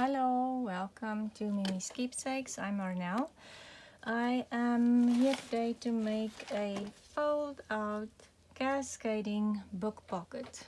Hello, welcome to Miemie's I'm Arnell. I am here today to make a fold-out cascading book pocket.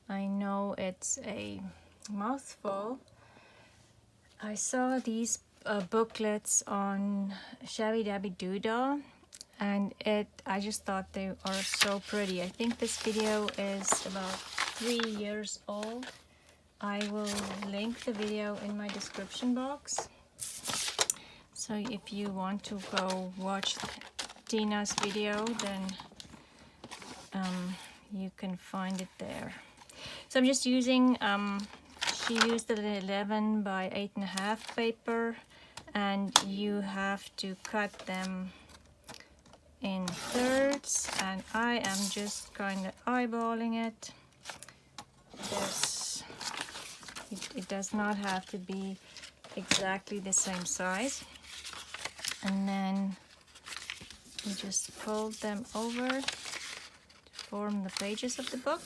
I know it's a mouthful. I saw these booklets on Shabbydabbydoodah and I just thought they are so pretty. I think this video is about 3 years old. I will link the video in my description box. So if you want to go watch Tina's video, then you can find it there. So I'm just using, she used the 11 by 8.5 paper, and you have to cut them in thirds, and I am just kind of eyeballing it. It does not have to be exactly the same size. And then you just fold them over to form the pages of the book.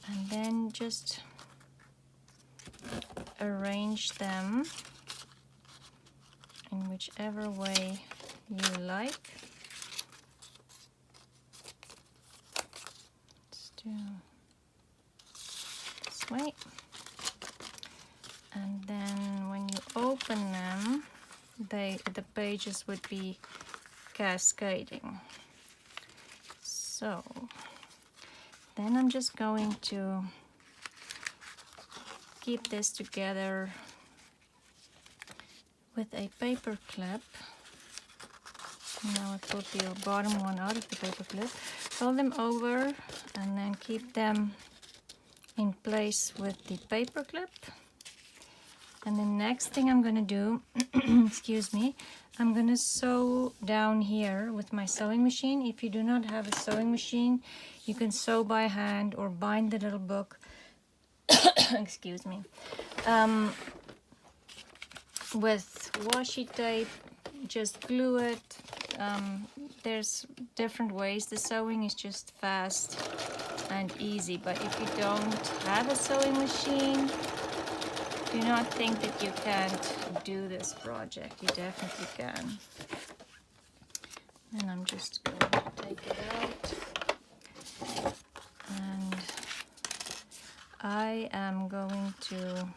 And then just arrange them in whichever way you like. This way, and then when you open them, the pages would be cascading. So then I'm just going to keep this together with a paper clip. Now I pulled the bottom one out of the paper clip. Fold them over and then keep them in place with the paper clip. And the next thing I'm going to do, excuse me, I'm going to sew down here with my sewing machine. If you do not have a sewing machine, you can sew by hand or bind the little book, excuse me, with washi tape. Just glue it. There's different ways. The sewing is just fast and easy, but if you don't have a sewing machine, do not think that you can't do this project. You definitely can. And I'm just going to take it out, and I am going to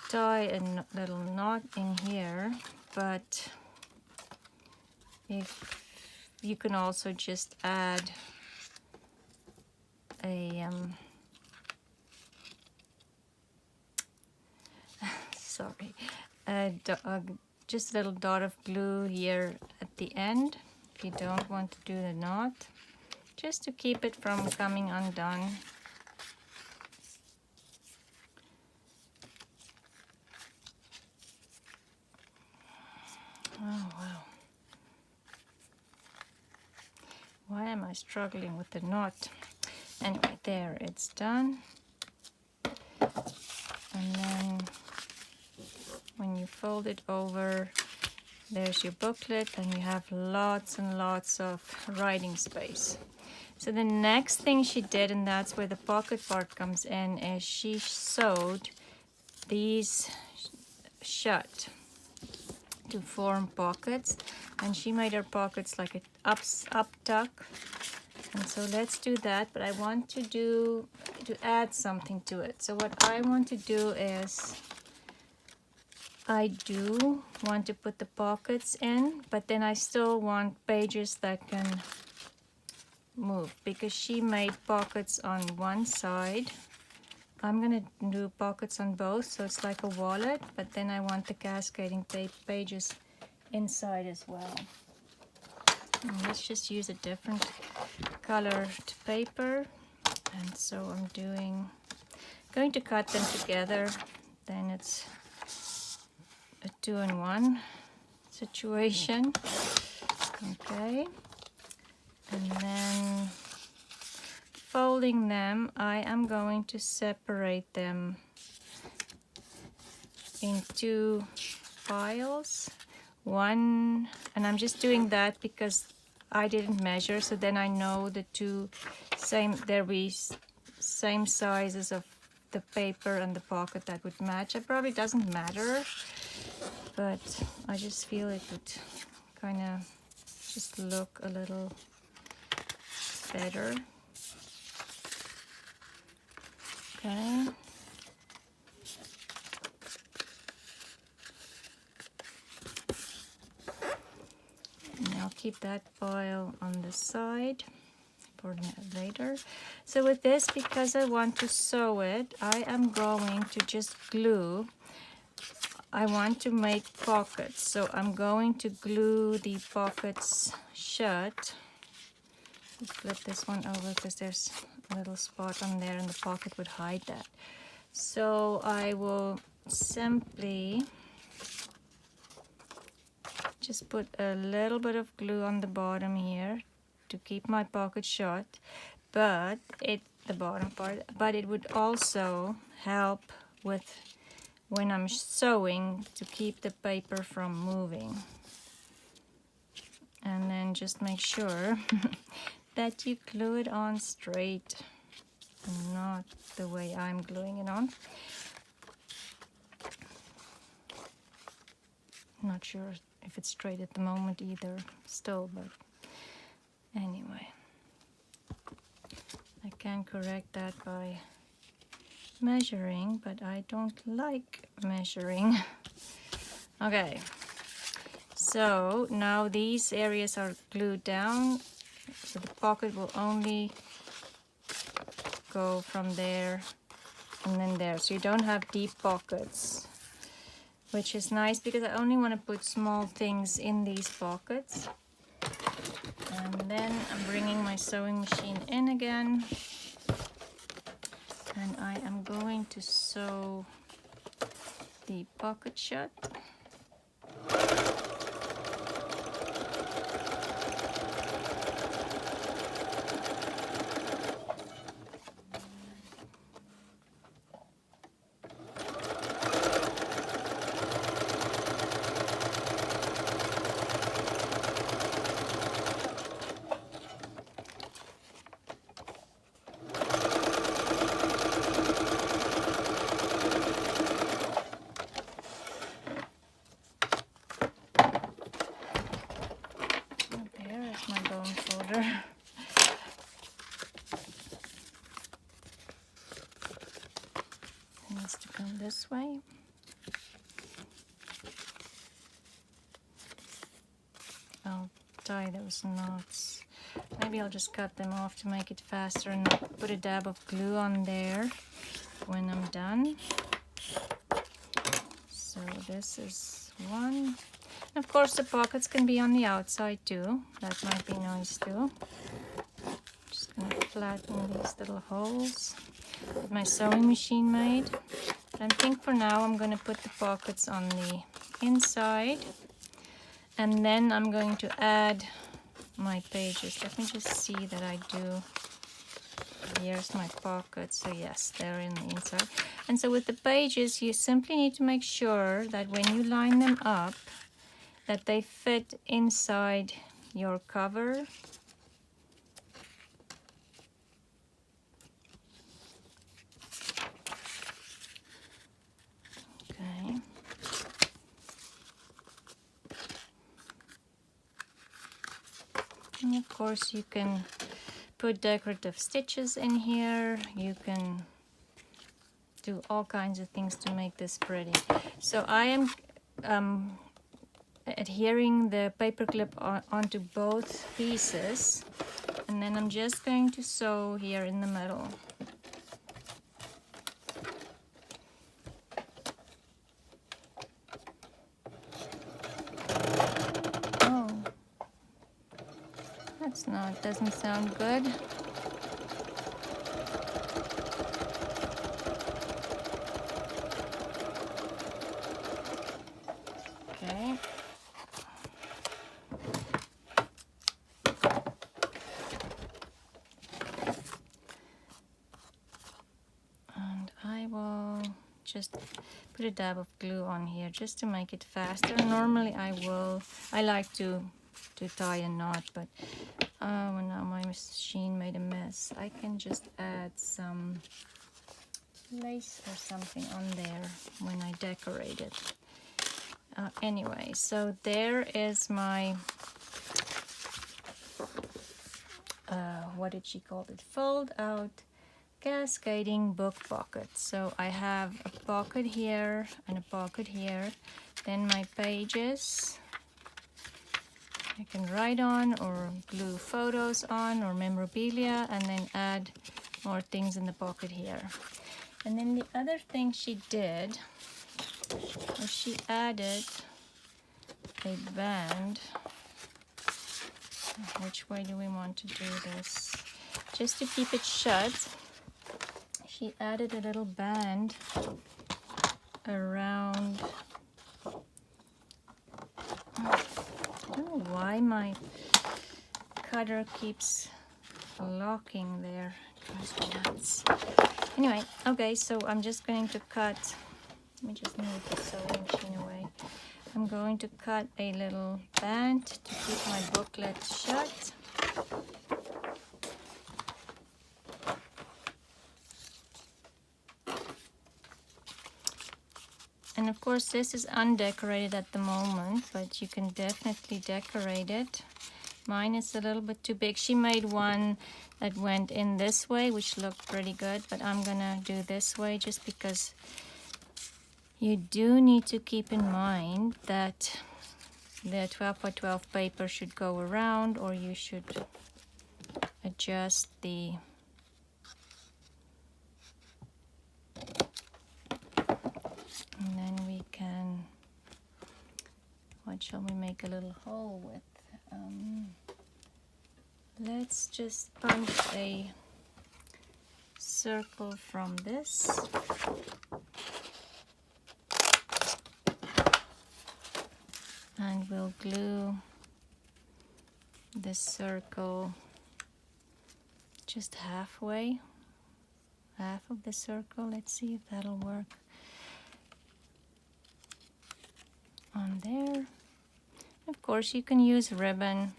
tie a little knot in here, but if you can also just add a just a little dot of glue here at the end if you don't want to do the knot, just to keep it from coming undone. Oh wow, why am I struggling with the knot? Anyway, there, it's done. And then when you fold it over, there's your booklet, and you have lots and lots of writing space. So the next thing she did, and that's where the pocket part comes in, is she sewed these shut to form pockets, and she made her pockets like an up tuck. And so let's do that, but I want to add something to it. So what I want to do is, I do want to put the pockets in, but then I still want pages that can move, because she made pockets on one side. I'm gonna do pockets on both, so it's like a wallet, but then I want the cascading pages inside as well. And let's just use a different colored paper. And so I'm going to cut them together, then it's a 2-in-1 situation. Okay, and then folding them, I am going to separate them in 2 files. One, and I'm just doing that because I didn't measure, so then I know the two there'll be same sizes of the paper and the pocket that would match. It probably doesn't matter, but I just feel it would kind of just look a little better. Okay. And I'll keep that file on the side for later. So with this, because I want to sew it, I am going to just glue. I want to make pockets, so I'm going to glue the pockets shut. Let's flip this one over because there's a little spot on there and the pocket would hide that. So I will simply just put a little bit of glue on the bottom here to keep my pocket shut, but the bottom part, but it would also help with when I'm sewing to keep the paper from moving. And then just make sure that you glue it on straight and not the way I'm gluing it on. Not sure if it's straight at the moment either still, but anyway, I can correct that by measuring, but I don't like measuring. Okay, so now these areas are glued down, so the pocket will only go from there and then there, so you don't have deep pockets, which is nice because I only want to put small things in these pockets. And then I'm bringing my sewing machine in again, and I am going to sew the pocket shut. It needs to come this way. I'll tie those knots. Maybe I'll just cut them off to make it faster and not put a dab of glue on there when I'm done. So this is one. And of course the pockets can be on the outside too. That might be nice too. Just gonna flatten these little holes that my sewing machine made. But I think for now I'm gonna put the pockets on the inside, and then I'm going to add my pages. Let me just see that I do. Here's my pockets. So yes, they're in the inside. And so with the pages, you simply need to make sure that when you line them up, that they fit inside your cover. Okay. And of course you can put decorative stitches in here. You can do all kinds of things to make this pretty. So I am adhering the paper clip onto both pieces, and then I'm just going to sew here in the middle. Oh, doesn't sound good. Okay. And I will just put a dab of glue on here just to make it faster. Normally I like to to tie a knot, but now my machine made a mess. I can just add some lace or something on there when I decorate it. Anyway, so there is my what did she call it? Fold out cascading book pocket. So I have a pocket here and a pocket here. Then my pages I can write on or glue photos on or memorabilia, and then add more things in the pocket here. And then the other thing she did was she added a band. Which way do we want to do this? Just to keep it shut, she added a little band around. I don't know why my cutter keeps locking there. It drives me nuts. Anyway, okay, so I'm just going to cut. Let me just move the sewing machine away. I'm going to cut a little band to keep my booklet shut. And of course this is undecorated at the moment, but you can definitely decorate it. Mine is a little bit too big. She made one that went in this way, which looked pretty good, but I'm gonna do this way just because you do need to keep in mind that the 12 by 12 paper should go around, or you should adjust the and then we can, what shall we make a little hole with? Let's just punch a circle from this. And we'll glue this circle just halfway, half of the circle. Let's see if that'll work. On there. Of course, you can use ribbon,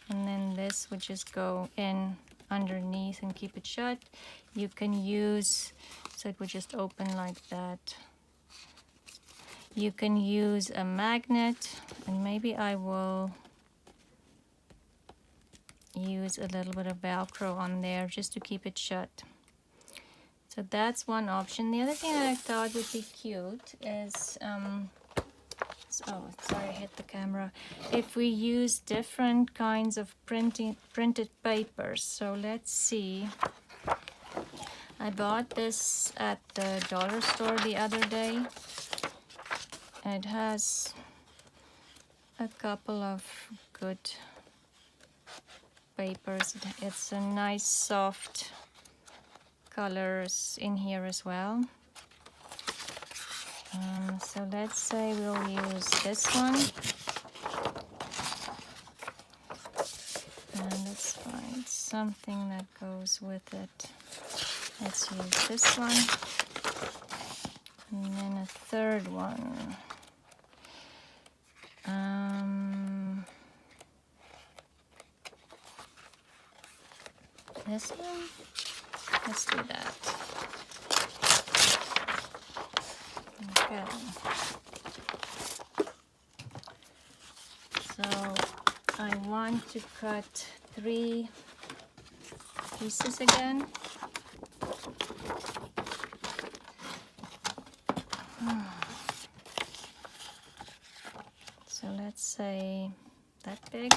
and then this would just go in underneath and keep it shut. You can use, so it would just open like that. You can use a magnet, and maybe I will use a little bit of Velcro on there just to keep it shut. So that's one option. The other thing that I thought would be cute is oh, sorry, I hit the camera. If we use different kinds of printed papers. So let's see. I bought this at the dollar store the other day. It has a couple of good papers. It's a nice soft colors in here as well. So let's say we'll use this one, and let's find something that goes with it. Let's use this one, and then a third one. This one? Let's do that. Okay. So I want to cut 3 pieces again. So let's say that big.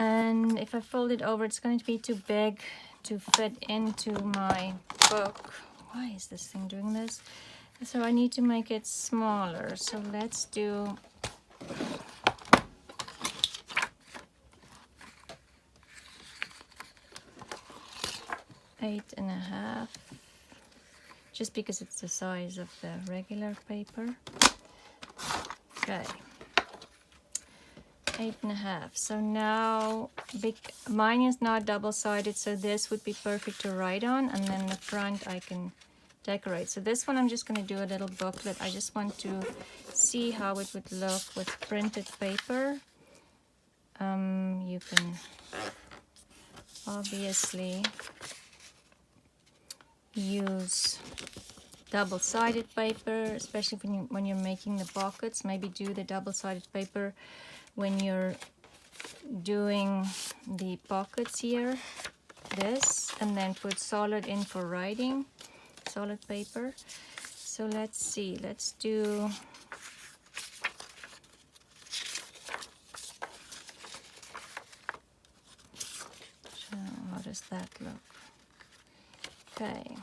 And if I fold it over, it's going to be too big to fit into my book. Why is this thing doing this? So I need to make it smaller. So let's do eight and a half, just because it's the size of the regular paper. Okay. 8.5. So now mine is not double-sided, so this would be perfect to write on, and then the front I can decorate. So this one I'm just going to do a little booklet. I just want to see how it would look with printed paper, you can obviously use double-sided paper, especially when you're making the pockets. Maybe do the double-sided paper when you're doing the pockets here, this, and then put solid in for writing, solid paper. So let's see, let's do so how does that look? Okay,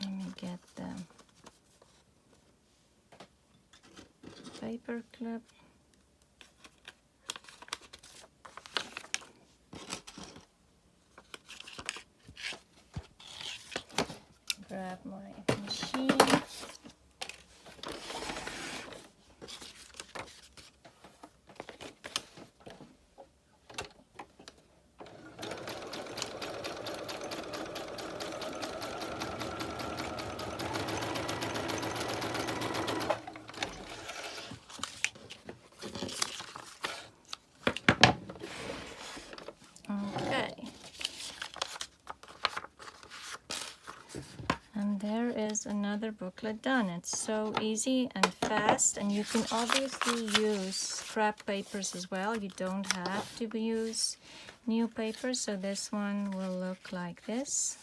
let me get the paper clip. Grab my machine. Okay. And there is another booklet done. It's so easy and fast, and you can obviously use scrap papers as well. You don't have to use new paper, so this one will look like this.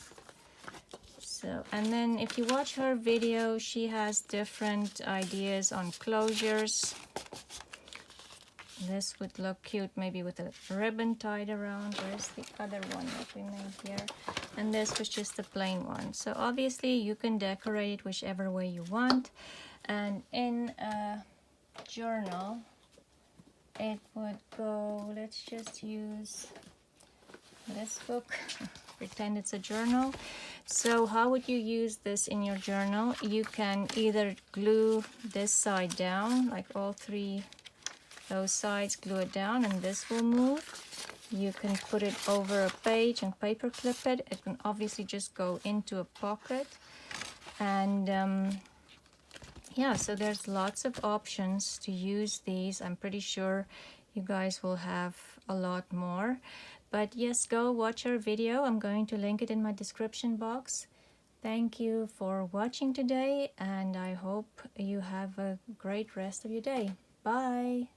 So, and then if you watch her video, she has different ideas on closures. This would look cute maybe with a ribbon tied around. Where's the other one that we made here? And this was just a plain one. So obviously you can decorate it whichever way you want. And in a journal, it would go, let's just use this book, pretend it's a journal. So how would you use this in your journal? You can either glue this side down, like all three those sides, glue it down, and this will move. You can put it over a page and paper clip it. It can obviously just go into a pocket. And yeah, so there's lots of options to use these. I'm pretty sure you guys will have a lot more. But yes, go watch our video. I'm going to link it in my description box. Thank you for watching today, and I hope you have a great rest of your day. Bye!